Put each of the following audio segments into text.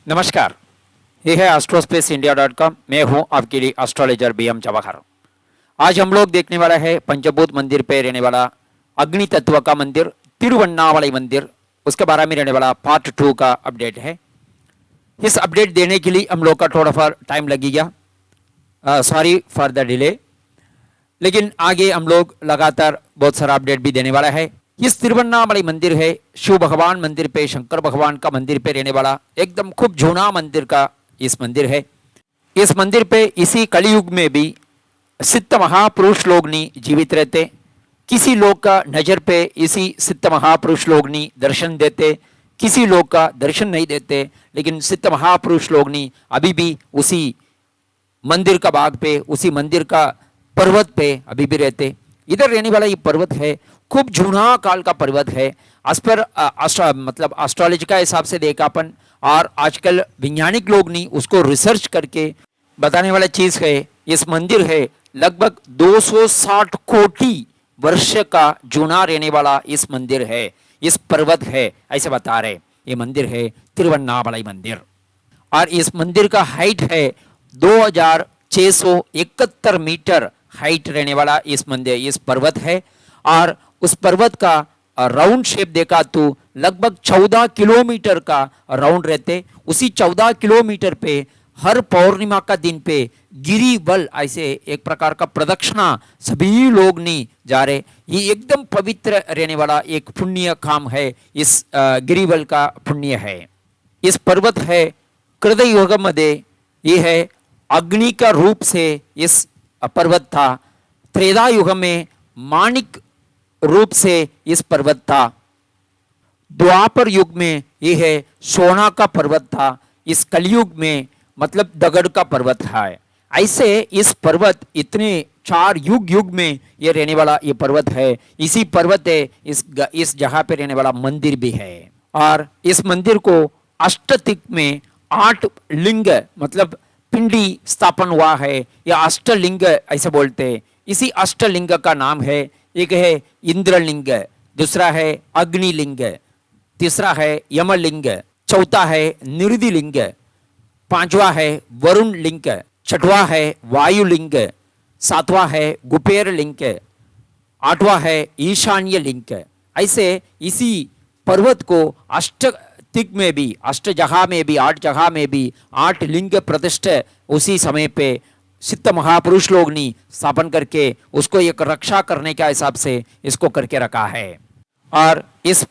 नमस्कार, ये है astrospaceindia.com। मैं हूं आपके लिए एस्ट्रोलॉजर BM जवाहर। आज हम लोग देखने वाला है पंचभूत मंदिर पे रहने वाला अग्नि तत्व का मंदिर तिरुवन्नामलाई मंदिर, उसके बारे में रहने वाला पार्ट 2 का अपडेट है। इस अपडेट देने के लिए हम लोग का थोड़ा सा टाइम लगेगा, सॉरी फॉर द डिले, लेकिन आगे हम लोग लगातार बहुत सारा अपडेट भी देने वाला है। इस तिरुवन्नामलाई मंदिर है, शिव भगवान मंदिर पे, शंकर भगवान का मंदिर पे रहने वाला एकदम खूब जूना मंदिर का इस मंदिर है। इस मंदिर पे इसी कलयुग में भी सिद्ध महापुरुष लोग नहीं जीवित रहते। किसी लोग का नज़र पे इसी सिद्ध महापुरुष लोग नहीं दर्शन देते, किसी लोग का दर्शन नहीं देते, लेकिन सिद्ध महापुरुष लोग नहीं अभी भी उसी मंदिर का बाग पे, उसी मंदिर का पर्वत पे अभी भी रहते। इधर रहने वाला ये पर्वत है, खूब जूना काल का पर्वत है। एज पर मतलब एस्ट्रोलॉजी का हिसाब से देखा अपन, और आजकल वैज्ञानिक लोग नहीं उसको रिसर्च करके बताने वाला चीज़ है। इस मंदिर है लगभग 260 कोटि वर्ष का जूना रहने वाला इस मंदिर है, इस पर्वत है, ऐसे बता रहे। ये मंदिर है तिरुवन्नामलाई मंदिर, और इस मंदिर का हाइट है 2671 मीटर हाइट रहने वाला इस मंदिर, इस पर्वत है। और उस पर्वत का राउंड शेप देखा तो लगभग 14 किलोमीटर का राउंड रहते। उसी 14 किलोमीटर पे हर पौर्णिमा का दिन पे गिरिवल ऐसे एक प्रकार का प्रदक्षिणा सभी लोग नहीं जा रहे। ये एकदम पवित्र रहने वाला एक पुण्य काम है, इस गिरिवल का पुण्य है। इस पर्वत है कृतयुग मध्ये, ये है अग्नि का रूप से इस पर्वत था। त्रेता युग में माणिक रूप से इस पर्वत था। द्वापर युग में यह है सोना का पर्वत था। इस कलयुग में मतलब दगड़ का पर्वत है। ऐसे इस पर्वत इतने 4 युग युग में ये रहने वाला ये पर्वत है। इसी पर्वत है इस जगह पे रहने वाला मंदिर भी है। और इस मंदिर को अष्टदिक में 8 लिंग मतलब पिंडी स्थापन हुआ है, या अष्टलिंग ऐसे बोलते हैं। इसी अष्टलिंग का नाम है, एक है इंद्रलिंग, दूसरा है अग्निलिंग, तीसरा है यमलिंग, चौथा है निरुदिलिंग, पांचवा है वरुण लिंग, छठवां है वायुलिंग, सातवां है गुपेर लिंग, आठवां है ईशान्य लिंग। ऐसे इसी पर्वत को अष्टदिक में भी, 8 जगह में भी, 8 जगह में भी 8 लिंग प्रतिष्ठा उसी समय पे सिद्ध महापुरुष लोग ने स्थापन करके उसको एक रक्षा करने के हिसाब से इसको करके रखा है। और इस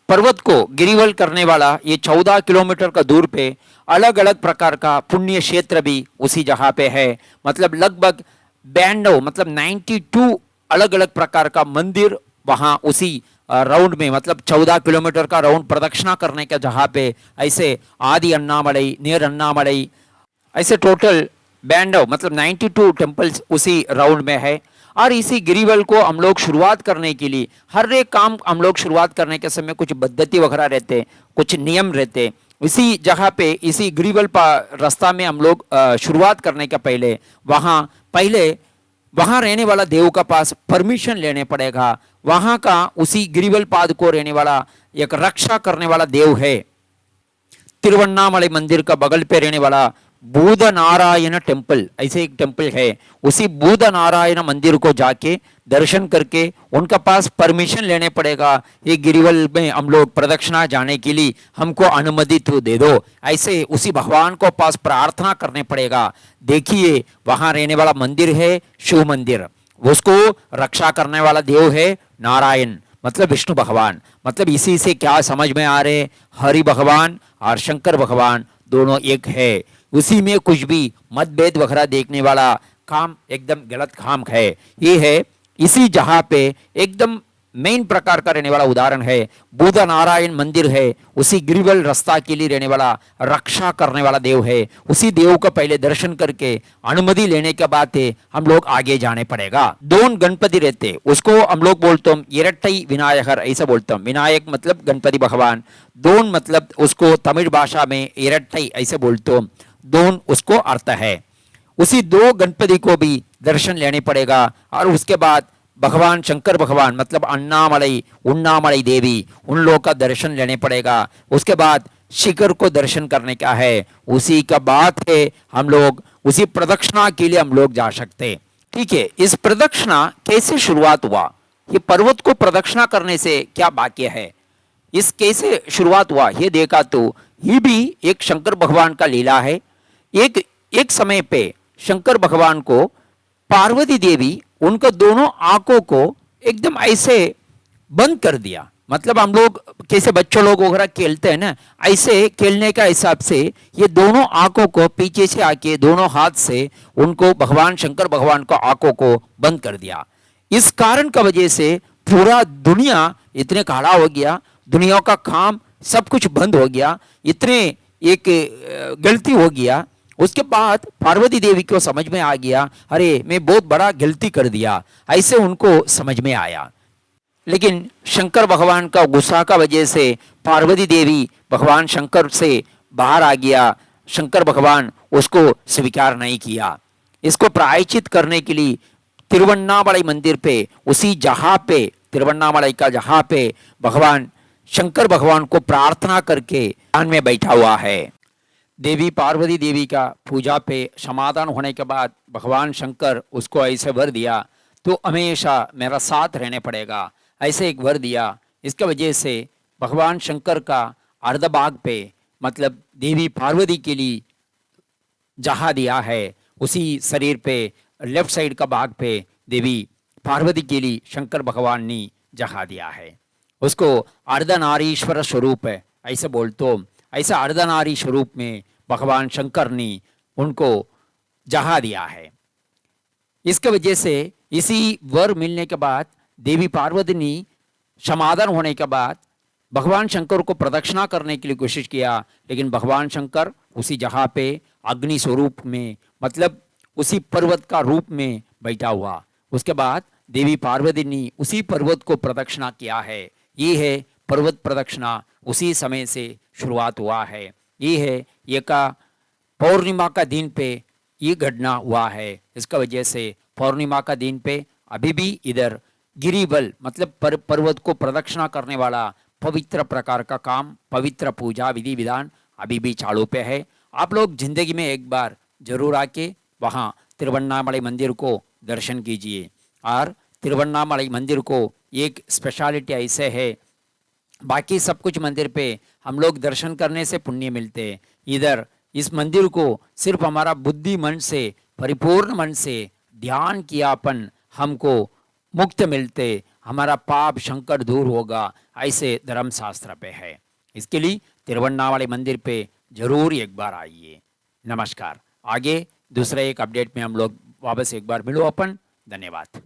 पर्वत को गिरिवल करने वाला ये 14 किलोमीटर का दूर पे अलग अलग प्रकार का पुण्य क्षेत्र भी उसी जगह पे है। मतलब लगभग 92 मतलब 92 अलग अलग प्रकार का मंदिर वहाँ उसी राउंड में, मतलब 14 किलोमीटर का राउंड प्रदक्षिणा करने के जगह पे ऐसे आदि अन्नामलाई, नियर अन्नामलाई, ऐसे टोटल 92 मतलब 92 टेम्पल्स उसी राउंड में है। और इसी गिरिवल को हम लोग शुरुआत करने के लिए, हर एक काम हम लोग शुरुआत करने के समय कुछ पद्धति वगैरह रहते, कुछ नियम रहते। इसी जगह पे इसी गिरिवल रास्ता में हम लोग शुरुआत करने के पहले वहाँ रहने वाला देव का पास परमिशन लेने पड़ेगा। वहाँ का उसी गिरिवल पाद को रहने वाला एक रक्षा करने वाला देव है। तिरुवन्नामलाई मंदिर का बगल पे रहने वाला बुध नारायण टेम्पल, ऐसे एक टेम्पल है। उसी बुध नारायण मंदिर को जाके दर्शन करके उनका पास परमिशन लेने पड़ेगा। ये गिरिवल में हम लोग प्रदक्षिणा जाने के लिए हमको अनुमति तो दे दो, ऐसे उसी भगवान को पास प्रार्थना करने पड़ेगा। देखिए वहाँ रहने वाला मंदिर है शिव मंदिर, उसको रक्षा करने वाला देव है नारायण मतलब विष्णु भगवान। मतलब इसी से क्या समझ में आ रहे, हरि भगवान और शंकर भगवान दोनों एक है। उसी में कुछ भी मतभेद वगैरह देखने वाला काम एकदम गलत काम है। ये है इसी जगह पे एकदम मेन प्रकार का रहने वाला उदाहरण है। बुध नारायण मंदिर है, उसी गिरिवल रास्ता के लिए रहने वाला रक्षा करने वाला देव है। उसी देव का पहले दर्शन करके अनुमति लेने के बाद हम लोग आगे जाने पड़ेगा। 2 गणपति रहते, उसको हम लोग बोलते हैं इरट्टई विनायकर, ऐसा बोलते हैं। विनायक मतलब गणपति भगवान, 2 मतलब उसको तमिल भाषा में इरट्टई ऐसे बोलते हैं। 2 उसको अर्थ है। उसी 2 गणपति को भी दर्शन लेने पड़ेगा। और उसके बाद भगवान शंकर भगवान मतलब अन्नामलई उन्नामलई देवी उन लोगों का दर्शन लेने पड़ेगा। उसके बाद शिखर को दर्शन करने का है, उसी का बात है हम लोग उसी प्रदक्षिणा के लिए हम लोग जा सकते। ठीक है, इस प्रदक्षिणा कैसे शुरुआत हुआ, ये पर्वत को प्रदक्षिणा करने से क्या वाक्य है, इस कैसे शुरुआत हुआ ये देखा तो ये भी एक शंकर भगवान का लीला है। एक एक समय पे शंकर भगवान को पार्वती देवी उनको दोनों आंखों को एकदम ऐसे बंद कर दिया। मतलब हम लोग कैसे बच्चों लोग वगैरह खेलते हैं ना, ऐसे खेलने का हिसाब से ये दोनों आंखों को पीछे से आके दोनों हाथ से उनको भगवान शंकर भगवान को आंखों को बंद कर दिया। इस कारण का वजह से पूरा दुनिया इतने काला हो गया, दुनिया का काम सब कुछ बंद हो गया, इतने एक गलती हो गया। उसके बाद पार्वती देवी को समझ में आ गया, अरे मैं बहुत बड़ा गलती कर दिया, ऐसे उनको समझ में आया। लेकिन शंकर भगवान का गुस्सा का वजह से पार्वती देवी भगवान शंकर से बाहर आ गया, शंकर भगवान उसको स्वीकार नहीं किया। इसको प्रायश्चित करने के लिए तिरुवन्नामलाई मंदिर पे उसी जहाँ पे तिरुवन्नामलाई का जहाँ पे भगवान शंकर भगवान को प्रार्थना करके ध्यान में बैठा हुआ है। देवी पार्वती देवी का पूजा पे समाधान होने के बाद भगवान शंकर उसको ऐसे वर दिया, तो हमेशा मेरा साथ रहने पड़ेगा, ऐसे एक वर दिया। इसके वजह से भगवान शंकर का अर्ध भाग पे मतलब देवी पार्वती के लिए जहाँ दिया है, उसी शरीर पे लेफ्ट साइड का भाग पे देवी पार्वती के लिए शंकर भगवान ने जहाँ दिया है। उसको अर्धनारीश्वर स्वरूप है ऐसे बोलते, ऐसा अर्धनारी स्वरूप में भगवान शंकर ने उनको जहाँ दिया है। इसके वजह से इसी वर मिलने के बाद देवी पार्वती ने समाधान होने के बाद भगवान शंकर को प्रदक्षिणा करने के लिए कोशिश किया, लेकिन भगवान शंकर उसी जगह पे अग्नि स्वरूप में मतलब उसी पर्वत का रूप में बैठा हुआ। उसके बाद देवी पार्वती ने उसी पर्वत को प्रदक्षिणा किया है। ये है पर्वत प्रदक्षिणा, उसी समय से शुरुआत हुआ है। ये है ये का पौर्णिमा का दिन पे ये घटना हुआ है। इसका वजह से पौर्णिमा का दिन पे अभी भी इधर गिरिबल मतलब पर्वत को प्रदक्षिणा करने वाला पवित्र प्रकार का काम, पवित्र पूजा विधि विधान अभी भी चालू पे है। आप लोग जिंदगी में एक बार जरूर आके वहाँ तिरुवन्नामलाई मंदिर को दर्शन कीजिए। और तिरुवन्नामलाई मंदिर को एक स्पेशलिटी ऐसे है, बाकी सब कुछ मंदिर पे हम लोग दर्शन करने से पुण्य मिलते, इधर इस मंदिर को सिर्फ हमारा बुद्धि मन से परिपूर्ण मन से ध्यान कियापन हमको मुक्त मिलते, हमारा पाप शंकर दूर होगा, ऐसे धर्मशास्त्र पे है। इसके लिए तिरुवन्नामलाई मंदिर पे जरूर एक बार आइए। नमस्कार। आगे दूसरे एक अपडेट में हम लोग वापस एक बार मिलो अपन। धन्यवाद।